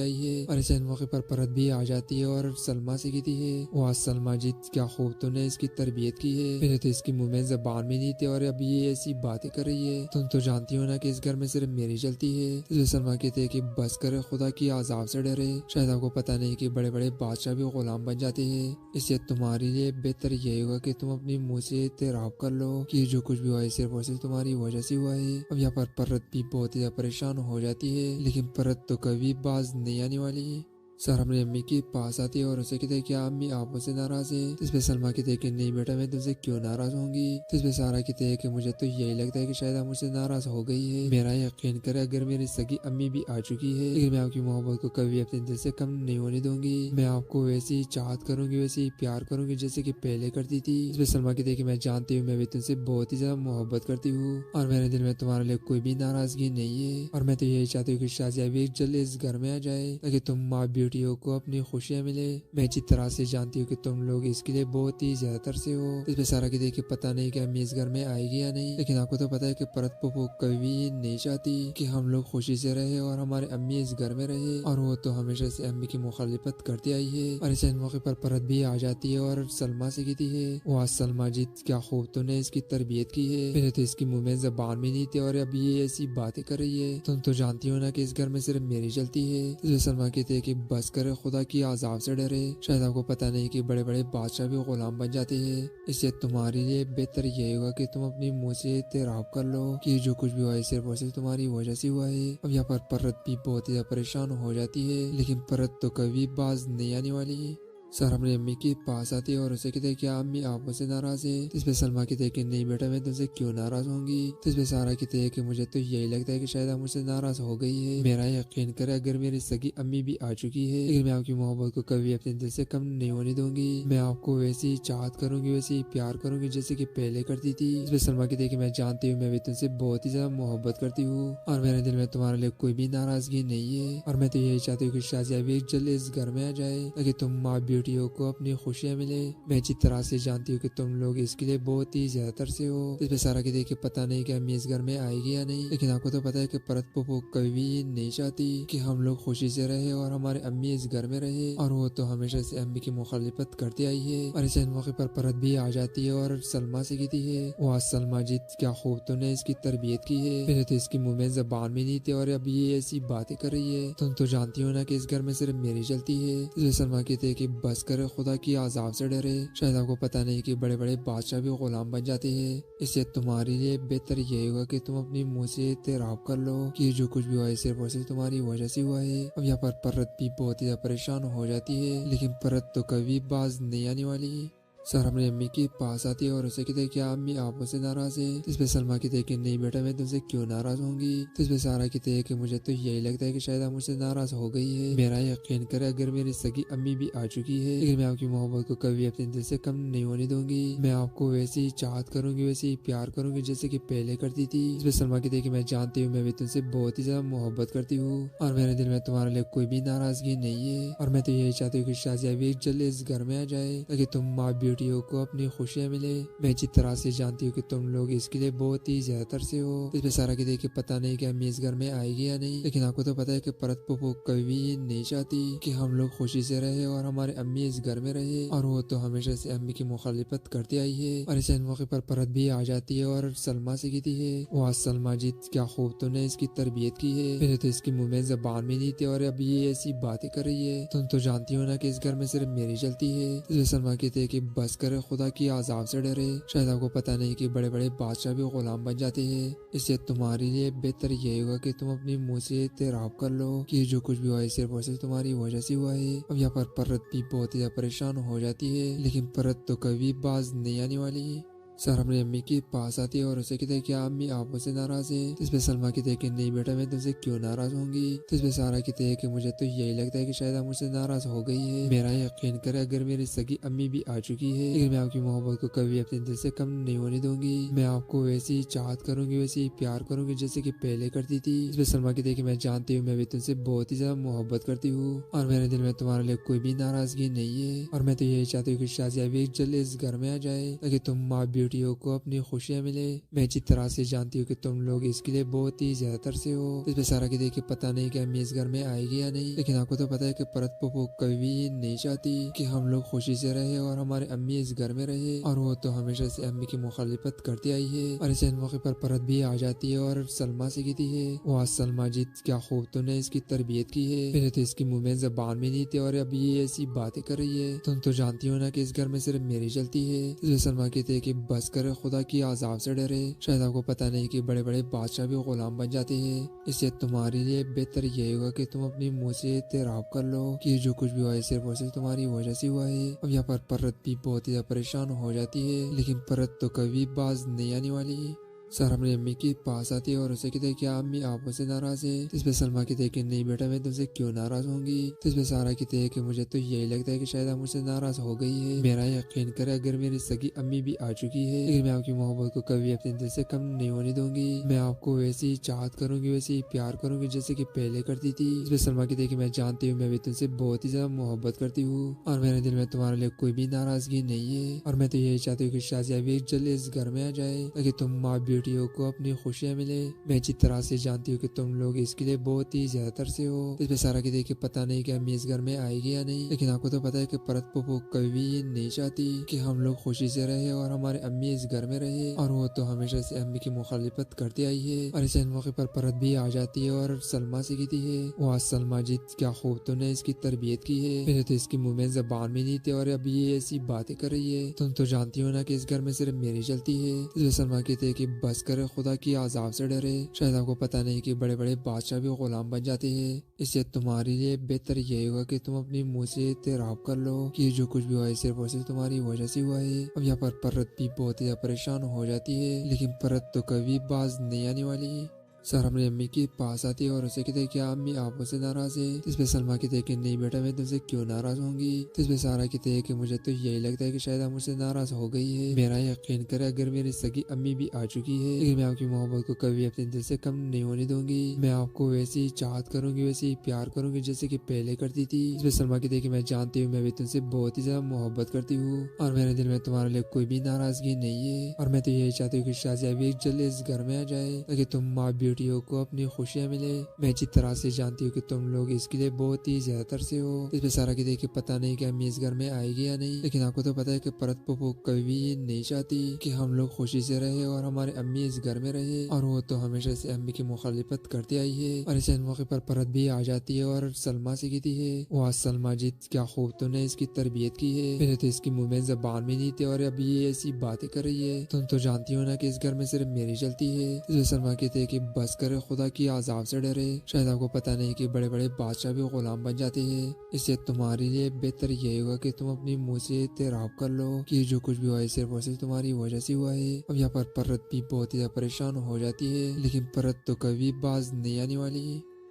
آئی ہے. اور اسے موقع پر پرت بھی آ جاتی ہے اور سلما سے کہتی ہے وہ سلما جی کیا خوب تو نے اس کی تربیت کی ہے، پہلے تو اس کی منہ میں زبان بھی نہیں تھی اور اب یہ ایسی باتیں کر رہی ہے. تم تو جانتی ہو نا کہ اس گھر میں صرف میری چلتی ہے. اس پہ سلما کہتے ہیں کہ بس کرے خدا کی عذاب سے ڈرے. شاید آپ کو پتہ نہیں کہ بڑے بڑے بادشاہ بھی غلام بن جاتے ہیں. اس سے تمہارے لیے بہتر یہی ہوگا کہ تم اپنی منہ سے اعتراف کر لو کہ جو کچھ بھی ہوا ہے صرف اور صرف تمہاری وجہ سے ہوا ہے. اب یہاں پر پرت بھی بہت ہی پریشان ہو جاتی ہے، لیکن پرت تو کبھی باز نہیں آنے والی. سر اپنی امی کے پاس آتی ہے اور اسے کہتے ہیں کیا امی آپ مجھ سے ناراض ہے؟ اس پہ سلما کہتے ہیں کہ نہیں بیٹا میں تم سے کیوں ناراض ہوں گی. اس پہ سارا کہتے ہیں کہ مجھے تو یہی لگتا ہے کہ شاید آپ مجھ سے ناراض ہو گئی ہے. میرا یقین کرے اگر میری سگی امی بھی آ چکی ہے لیکن میں آپ کی محبت کو کبھی اپنے دل سے کم نہیں ہونے دوں گی. میں آپ کو ویسی چاہت کروں گی، ویسی پیار کروں گی جیسے کہ پہلے کرتی تھی. اس پہ سلما کہتے ہیں کہ میں جانتی ہوں میں بھی تم سے بہت ہی زیادہ محبت کرتی ہوں اور میرے دل میں تمہارے لیے کوئی بھی ناراضگی نہیں ہے. اور میں تو یہی چاہتی ہوں کہ شازیہ بھی جلد اس گھر میں آ جائے تاکہ تم ماں بیٹیوں کو اپنی خوشیاں ملے. میں اچھی طرح سے جانتی ہوں کہ تم لوگ اس کے لیے بہت ہی زیادہ ترسے ہو. اس پہ سارا کہتے ہیں کہ پتہ نہیں کہ امی اس گھر میں آئے گی یا نہیں، لیکن آپ کو تو پتہ ہے کہ پرت پھوپھو کبھی یہ نہیں چاہتی کہ ہم لوگ خوشی سے رہے اور ہمارے امی اس گھر میں رہے، اور وہ تو ہمیشہ سے امی کی مخالفت کرتی آئی ہے. اور اس موقع پر پرت بھی آ جاتی ہے اور سلما سے کہتی ہے وہ سلما جی کیا خوب تو نے اس کی تربیت کی ہے، پہلے تو اس کی منہ میں زبان بھی نہیں تھی اور اب یہ ایسی باتیں کر رہی ہے. تم تو جانتی ہو نا کہ اس گھر میں صرف میری چلتی ہے. اس پہ سلما کہتے ہیں کہ بس کرے خدا کی عذاب سے ڈرے. شاید آپ کو پتہ نہیں کہ بڑے بڑے بادشاہ بھی غلام بن جاتے ہیں. اس سے تمہارے لیے بہتر یہی ہوگا کہ تم اپنی منہ سے اعتراف کر لو کہ جو کچھ بھی ہوا ہے صرف اور صرف تمہاری وجہ سے ہوا ہے. اب یہاں پر پرت بھی بہت ہی پریشان ہو جاتی ہے، لیکن پرت تو کبھی باز نہیں آنے والی. سر اپنی امی کے پاس آتی ہے اور اسے کہتے ہیں کیا امی آپ مجھ سے ناراض ہے؟ اس پہ سلما کہتے ہیں کہ نہیں بیٹا میں تم سے کیوں ناراض ہوں گی. اس پہ سارا کہتے ہیں کہ مجھے تو یہی لگتا ہے کہ شاید آپ مجھ سے ناراض ہو گئی ہے. میرا یقین کرے اگر میری سگی امی بھی آ چکی ہے لیکن میں آپ کی محبت کو کبھی اپنے دل سے کم نہیں ہونے دوں گی. میں آپ کو ویسی چاہت کروں گی، ویسی پیار کروں گی جیسے کہ پہلے کرتی تھی. اس پہ سلما کہتے ہیں کہ میں جانتی ہوں میں بھی تم سے بہت ہی زیادہ محبت کرتی ہوں اور میرے دل میں تمہارے لیے کوئی بھی ناراضگی نہیں ہے. اور میں تو یہی چاہتی ہوں کہ شازیہ بھی جلد اس گھر میں آ جائے تاکہ تم ماں بیٹیوں کو اپنی خوشیاں ملے. میں اچھی طرح سے جانتی ہوں کہ تم لوگ اس کے لیے بہت ہی زیادہ ترسے ہو. اس پہ سارا کہتے ہیں کہ پتہ نہیں کہ امی اس گھر میں آئے گی یا نہیں، لیکن آپ کو تو پتہ ہے کہ پرت پھوپھو کبھی یہ نہیں چاہتی کہ ہم لوگ خوشی سے رہے اور ہمارے امی اس گھر میں رہے، اور وہ تو ہمیشہ سے امی کی مخالفت کرتی آئی ہے. اور اس موقع پر پرت بھی آ جاتی ہے اور سلما سے کہتی ہے وہ سلما جی کیا خوب تو نے اس کی تربیت کی ہے، پہلے تو اس کی منہ میں زبان بھی نہیں تھی اور اب یہ ایسی باتیں کر رہی ہے. تم تو جانتی ہو نا کہ اس گھر میں صرف میری چلتی ہے. اس لیے سلما کہتے ہیں کہ بس کرے خدا کی عذاب سے ڈرے. شاید آپ کو پتہ نہیں کہ بڑے بڑے بادشاہ بھی غلام بن جاتے ہیں. اس سے تمہارے لیے بہتر یہی ہوگا کہ تم اپنی منہ سے اعتراف کر لو کہ جو کچھ بھی ہوا ہے صرف اور صرف تمہاری وجہ سے ہوا ہے. اب یہاں پر پرت بھی بہت ہی پریشان ہو جاتی ہے، لیکن پرت تو کبھی باز نہیں آنے والی. سر اپنی امی کے پاس آتی ہے اور اسے کہتے ہیں کیا امی آپ مجھ سے ناراض ہے؟ اس پہ سلما کہتے ہیں کہ نہیں بیٹا میں تم سے کیوں ناراض ہوں گی. اس پہ سارا کہتے ہیں کہ مجھے تو یہی لگتا ہے کہ شاید آپ مجھ سے ناراض ہو گئی ہے. میرا یقین کرے اگر میری سگی امی بھی آ چکی ہے لیکن میں آپ کی محبت کو کبھی اپنے دل سے کم نہیں ہونے دوں گی. میں آپ کو ویسی چاہت کروں گی، ویسی پیار کروں گی جیسے کہ پہلے کرتی تھی. اس پہ سلما کہتے ہیں کہ میں جانتی ہوں میں بھی تم سے بہت ہی زیادہ محبت کرتی ہوں اور میرے دل میں تمہارے لیے کوئی بھی ناراضگی نہیں ہے. اور میں تو یہی چاہتی ہوں کہ شازیہ بھی جلد اس گھر میں آ جائے تاکہ تم ماں بیٹی بیوٹیوں کو اپنی خوشیاں ملے، میں اچھی طرح سے جانتی ہوں کہ تم لوگ اس کے لیے بہت ہی زیادہ ترسے ہو۔ اس پہ سارا کی دیکھ کے پتہ نہیں کہ امی اس گھر میں آئے گی یا نہیں، لیکن آپ کو تو پتا ہے کہ پرت پھوپھو کبھی بھی یہ نہیں چاہتی کہ ہم لوگ خوشی سے رہے اور ہمارے امی اس گھر میں رہے، اور وہ تو ہمیشہ سے امی کی مخالفت کرتی آئی ہے۔ اور اسے موقع پر پرت بھی آ جاتی ہے اور سلما سے کہتی ہے، واہ سلما جی کیا خوب تو نے اس کی تربیت کی ہے، پہلے تو اس کی منہ میں زبان بھی نہیں تھی اور اب یہ ایسی باتیں کر رہی ہے، تم تو جانتی ہو نا کہ اس گھر میں صرف میری چلتی ہے۔ اسے سلما کہتے ہیں کہ بس کرے، خدا کی عذاب سے ڈرے، شاید آپ کو پتا نہیں کہ بڑے بڑے بادشاہ بھی غلام بن جاتے ہیں، اس سے تمہارے لیے بہتر یہ ہوگا کہ تم اپنی منہ سے اعتراف کر لو کہ جو کچھ بھی ہوا ہے صرف اور صرف تمہاری وجہ سے ہوا ہے۔ اب یہاں پر پرت بھی بہت ہی پریشان ہو جاتی ہے، لیکن پرت تو کبھی باز نہیں آنے والی۔ سر اپنی امی کے پاس آتی ہے اور اسے کہتے ہیں کیا امی آپ مجھ سے ناراض ہے؟ اس پہ سلما کہتے ہیں کہ نہیں بیٹا میں تم سے کیوں ناراض ہوں گی؟ اس پہ سارا کہتے ہیں کہ مجھے تو یہی لگتا ہے کہ شاید آپ مجھ سے ناراض ہو گئی ہے، میرا یقین کرے اگر میری سگی امی بھی آ چکی ہے لیکن میں آپ کی محبت کو کبھی اپنے دل سے کم نہیں ہونے دوں گی، میں آپ کو ویسی ہی چاہت کروں گی، ویسے ہی پیار کروں گی جیسے کہ پہلے کرتی تھی۔ اس پہ سلما کہتے ہیں کہ میں جانتی ہوں میں بھی تم سے بہت ہی زیادہ محبت کرتی ہوں اور میرے دل میں تمہارے لیے کوئی بھی ناراضگی نہیں ہے، اور میں تو یہی چاہتی ہوں کہ شازیہ بھی جلد اس گھر میں آ جائے تاکہ تم ماں بیٹیوں کو اپنی خوشیاں ملے، میں اچھی طرح سے جانتی ہوں کہ تم لوگ اس کے لیے بہت ہی زیادہ ترسے ہو۔ اس پہ سارا کی دیکھ کے پتہ نہیں کہ امی اس گھر میں آئے گی یا نہیں، لیکن آپ کو تو پتا ہے کہ پرت پھوپھو کبھی بھی یہ نہیں چاہتی کہ ہم لوگ خوشی سے رہے اور ہمارے امی اس گھر میں رہے، اور وہ تو ہمیشہ سے امی کی مخالفت کرتی آئی ہے۔ اور اسے موقع پر پرت بھی آ جاتی ہے اور سلما سے کہتی ہے، واہ سلما جی کیا خوب تو نے اس کی تربیت کی ہے، پہلے تو اس کی منہ میں زبان بھی نہیں تھی اور اب یہ ایسی باتیں کر رہی ہے، تم تو جانتی ہو نا کہ اس گھر میں صرف میری چلتی ہے۔ اس پہ سلما کہتے ہیں کہ بس کرے، خدا کی عذاب سے ڈرے، شاید آپ کو پتا نہیں کہ بڑے بڑے بادشاہ بھی غلام بن جاتے ہیں، اس سے تمہارے لیے بہتر یہ ہوگا کہ تم اپنی منہ سے اعتراف کر لو کہ جو کچھ بھی ہوا ہے صرف اور صرف تمہاری وجہ سے ہوا ہے۔ اب یہاں پر پرت بھی بہت ہی پریشان ہو جاتی ہے، لیکن پرت تو کبھی باز نہیں آنے والی۔ سر اپنی امی کے پاس آتی ہے اور اسے کہتے ہیں کیا امی آپ مجھ سے ناراض ہے؟ اس پہ سلما کہتے ہیں کہ نہیں بیٹا میں تم سے کیوں ناراض ہوں گی؟ اس پہ سارا کہتے ہیں کہ مجھے تو یہی لگتا ہے کہ شاید آپ مجھ سے ناراض ہو گئی ہے، میرا یقین کرے اگر میری سگی امی بھی آ چکی ہے لیکن میں آپ کی محبت کو کبھی اپنے دل سے کم نہیں ہونے دوں گی، میں آپ کو ویسی ہی چاہت کروں گی، ویسے ہی پیار کروں گی جیسے کہ پہلے کرتی تھی۔ اس پہ سلما کہتے ہیں کہ میں جانتی ہوں میں بھی تم سے بہت ہی زیادہ محبت کرتی ہوں اور میرے دل میں تمہارے لیے کوئی بھی ناراضگی نہیں ہے، اور میں تو یہی چاہتی ہوں کہ شازیہ بھی جلد اس گھر میں آ جائے تاکہ تم ماں بیٹیوں کو اپنی خوشیاں ملے، میں اچھی طرح سے جانتی ہوں کہ تم لوگ اس کے لیے بہت ہی زیادہ ترسے ہو۔ اس پہ سارا کی دیکھ کے پتہ نہیں کہ امی اس گھر میں آئے گی یا نہیں، لیکن آپ کو تو پتا ہے کہ پرت پھوپھو کبھی بھی یہ نہیں چاہتی کہ ہم لوگ خوشی سے رہے اور ہمارے امی اس گھر میں رہے، اور وہ تو ہمیشہ سے امی کی مخالفت کرتی آئی ہے۔ اور اسے موقع پر پرت بھی آ جاتی ہے اور سلما سے کہتی ہے، واہ سلما جی کیا خوب تو نے اس کی تربیت کی ہے، پہلے تو اس کی منہ میں زبان بھی نہیں تھی اور اب یہ ایسی باتیں کر رہی ہے، تم تو جانتی ہو نا کہ اس گھر میں صرف میری چلتی ہے۔ اس پہ سلما کہتے ہیں کہ بس کرے، خدا کی عذاب سے ڈرے، شاید آپ کو پتا نہیں کہ بڑے بڑے بادشاہ بھی غلام بن جاتے ہیں، اس سے تمہارے لیے بہتر یہ ہوگا کہ تم اپنی منہ سے اعتراف کر لو کہ جو کچھ بھی ہوا ہے صرف اور صرف تمہاری وجہ سے ہوا ہے۔ اب یہاں پر پرت بھی بہت ہی پریشان ہو جاتی ہے، لیکن پرت تو کبھی باز نہیں آنے والی۔ سر اپنی امی کے پاس آتی ہے اور اسے کہتے ہیں کیا امی آپ مجھ سے ناراض ہے؟ اس پہ سلما کہتے ہیں کہ نہیں بیٹا میں تم سے کیوں ناراض ہوں گی؟ اس پہ سارا کہتے ہیں کہ مجھے تو یہی لگتا ہے کہ شاید آپ مجھ سے ناراض ہو گئی ہے، میرا یقین کرے اگر میری سگی امی بھی آ چکی ہے لیکن میں آپ کی محبت کو کبھی اپنے دل سے کم نہیں ہونے دوں گی، میں آپ کو ویسی ہی چاہت کروں گی، ویسے ہی پیار کروں گی جیسے کہ پہلے کرتی تھی۔ اس پہ سلما کہتے ہیں کہ میں جانتی ہوں میں بھی تم سے بہت ہی زیادہ محبت کرتی ہوں اور میرے دل میں تمہارے لیے کوئی بھی ناراضگی نہیں ہے، اور میں تو یہی چاہتی ہوں کہ شازیہ بھی جلد اس گھر میں آ جائے تاکہ تم ماں بیٹیوں کو اپنی خوشیاں ملے، میں اچھی طرح سے جانتی ہوں کہ تم لوگ اس کے لیے بہت ہی زیادہ ترسے ہو۔ اس پہ سارا کی دیکھ کے پتہ نہیں کہ امی اس گھر میں آئے گی یا نہیں، لیکن آپ کو تو پتا ہے کہ پرت پھوپھو کبھی بھی یہ نہیں چاہتی کہ ہم لوگ خوشی سے رہے اور ہمارے امی اس گھر میں رہے، اور وہ تو ہمیشہ سے امی کی مخالفت کرتی آئی ہے۔ اور اسے موقع پر پرت بھی آ جاتی ہے اور سلما سے کہتی ہے، واہ سلما جی کیا خوب تو نے اس کی تربیت کی ہے، پہلے تو اس کی منہ میں زبان بھی نہیں تھی اور اب یہ ایسی باتیں کر رہی ہے، تم تو جانتی ہو نا کہ اس گھر میں صرف میری چلتی ہے۔ اس پہ سلما کہتے ہیں کہ بس کرے، خدا کی عذاب سے ڈرے، شاید آپ کو پتا نہیں کہ بڑے بڑے بادشاہ بھی غلام بن جاتے ہیں، اس سے تمہارے لیے بہتر یہ ہوگا کہ تم اپنی منہ سے اعتراف کر لو کہ جو کچھ بھی ہوا ہے صرف اور صرف تمہاری وجہ سے ہوا ہے۔ اب یہاں پر پرت بھی بہت ہی پریشان ہو جاتی ہے، لیکن پرت تو کبھی باز نہیں آنے والی۔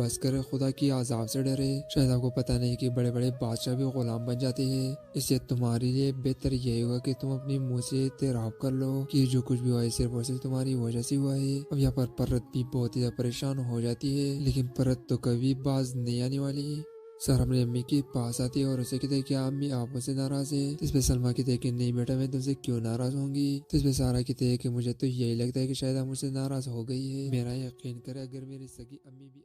بس کرے، خدا کی عذاب سے ڈرے۔ شاید آپ کو پتہ نہیں کہ بڑے بڑے بادشاہ بھی غلام بن جاتے ہیں، اس لیے تمہارے لیے بہتر یہی ہوگا کہ تم اپنی منہ سے اعتراف کر لو کہ جو کچھ بھی ہوا ہے صرف اور صرف تمہاری وجہ سے ہوا ہے۔ اب یہاں پر پرت بھی بہت ہی زیادہ پریشان ہو جاتی ہے، لیکن پرت تو کبھی باز نہیں آنے والی۔ سارا اپنی امی کے پاس آتی ہے اور اسے کہتے ہیں کہ امی آپ مجھ سے ناراض ہے۔ اس پہ سلمیٰ کہتے ہیں کہ نہیں بیٹا میں تم سے کیوں ناراض ہوں گی۔ اس پہ سارا کہتے ہیں کہ مجھے تو یہی لگتا ہے کہ شاید آپ مجھ سے ناراض ہو گئی ہے، میرا یقین کرے اگر میری سگی امی بھی